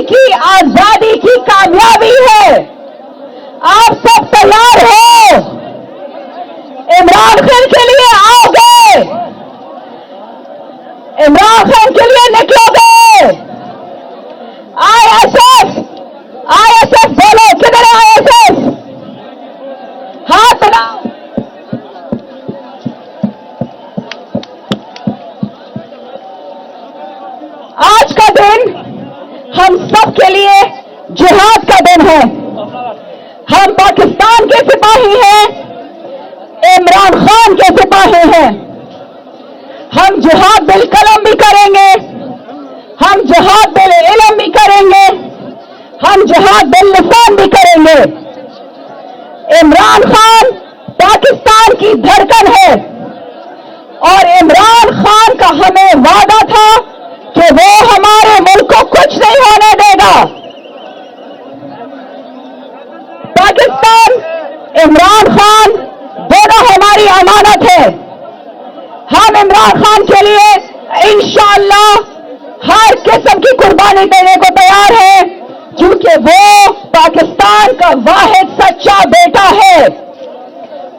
की आजादी की कामयाबी है। आप सब तैयार हो? इमरान खान के लिए आओगे? इमरान खान के लिए निकलोगे? आईएसएफ बोलो, किधर है आईएसएफ? हाथ बढ़ाओ। आज का दिन हम सब के लिए जिहाद का दिन है। हम पाकिस्तान के सिपाही हैं, इमरान खान के सिपाही हैं। हम जिहाद बिल कलम भी करेंगे, हम जिहाद बिल इल्म भी करेंगे, हम जिहाद बिल लिसान भी करेंगे। इमरान खान पाकिस्तान की धड़कन है और इमरान खान का हमें वादा था कि वो हमारे मुल्क को कुछ नहीं होने देगा। पाकिस्तान, इमरान खान दोनों हमारी अमानत है। हम इमरान खान के लिए इंशाअल्लाह हर किस्म की कुर्बानी देने को तैयार है, क्योंकि वो पाकिस्तान का वाहिद सच्चा बेटा है।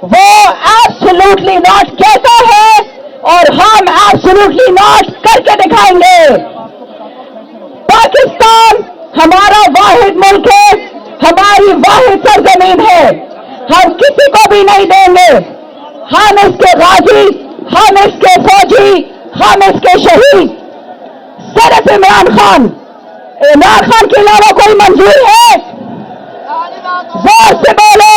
वो एब्सोल्युटली नॉट कहता है और हम एब्सोल्युटली नॉट करके दिखाएंगे। पाकिस्तान हमारा वाहिद मुल्क है, हमारी वाहिद सरजमीन है। हम किसी को भी नहीं देंगे। हम इसके गाजी, हम इसके फौजी, हम इसके शहीद सिर्फ इमरान खान। इमरान खान के अलावा कोई मंजूर है? जोर से बोलो,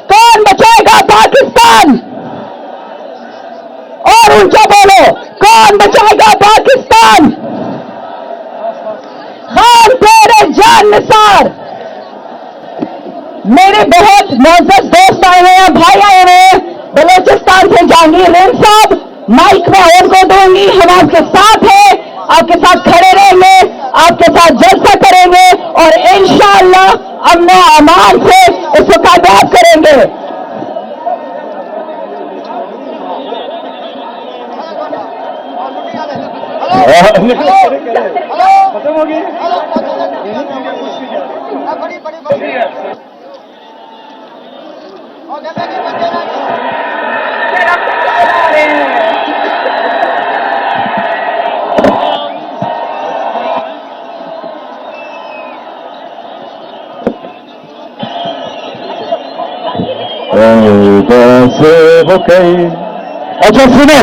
कौन बचाएगा पाकिस्तान? और ऊंचा बोलो, कौन बचाएगा पाकिस्तान? खान तेरे जान निसार। मेरे बहुत मोअज़्ज़ज़ दोस्त आए हुए हैं, भाई आए हुए हैं बलोचिस्तान से। जहांगीर रेन साहब, माइक में उनको दूंगी। हम आपके साथ हैं, आपके साथ खड़े रहेंगे, आपके साथ जलसा करेंगे और इंशाअल्लाह अमन व अमान से इसको कामयाब करेंगे। खत्म हो गई। अच्छा सुने,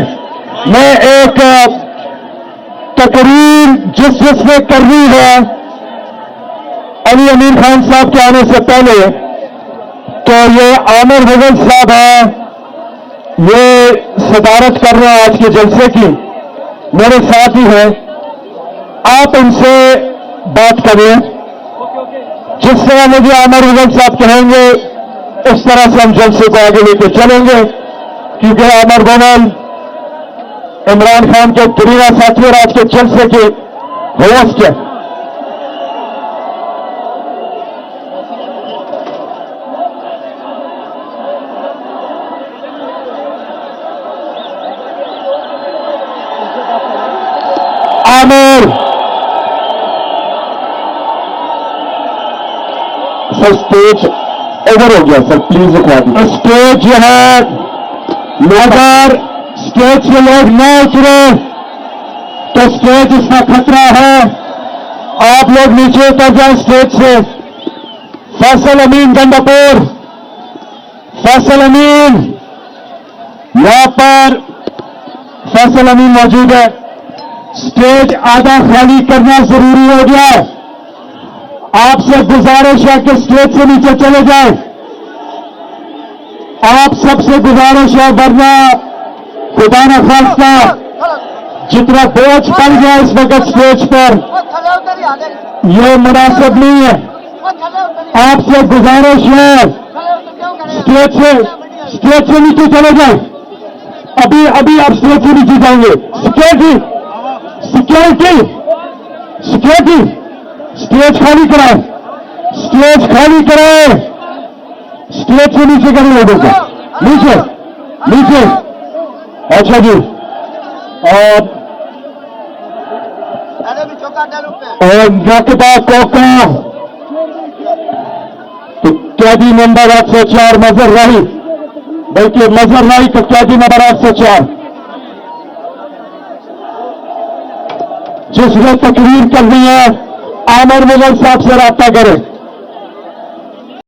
मैं एक तकरीर जिसने करनी है अली अमीर खान साहब के आने से पहले, तो ये आमिर मुगल साहब हैं, ये सदारत कर रहे हैं आज के जलसे की, मेरे साथ ही है। आप इनसे बात करें, जिस तरह मुझे आमिर मुगल साहब कहेंगे उस तरह से हम जलसे को आगे लेके चलेंगे, क्योंकि आमिर मुगल इमरान खान के तरीना साथी और आज के जलसे के होस्ट है। आमिर सर, स्टेज ओवर हो गया सर, प्लीज दिखा दीजिए। स्टेज जो है, अगर स्टेज से लोग न उतरे तो स्टेज इसका खतरा है। आप लोग नीचे उतर जाए स्टेज से। फैसल अमीन गंडापुर, फैसल अमीन, यहां पर फैसल अमीन मौजूद है। स्टेज आधा खाली करना जरूरी हो गया है। आपसे गुजारिश है कि स्टेज से नीचे चले जाएं। आप सबसे गुजारिश है, वरना खुदा न खास्ता जितना बोझ पड़ गया इस वक्त स्टेज पर, यह मुनासिब नहीं है। आपसे गुजारिश है, स्टेज से नीचे चले जाएं। अभी आप स्टेज से नीचे जाएंगे। सिक्योरिटी स्टेज खाली कराएं, स्टेज खाली कराएं। स्टेज से नीचे करें लोगों को, नीचे। अच्छा जी, और नकदा कोका तो कैदी नंबर 804 मजर राही, बल्कि मजर राही तो कैदी नंबर 804 जिसने तकरीर करनी है आमिर मुगल साहब से राब्ता करें।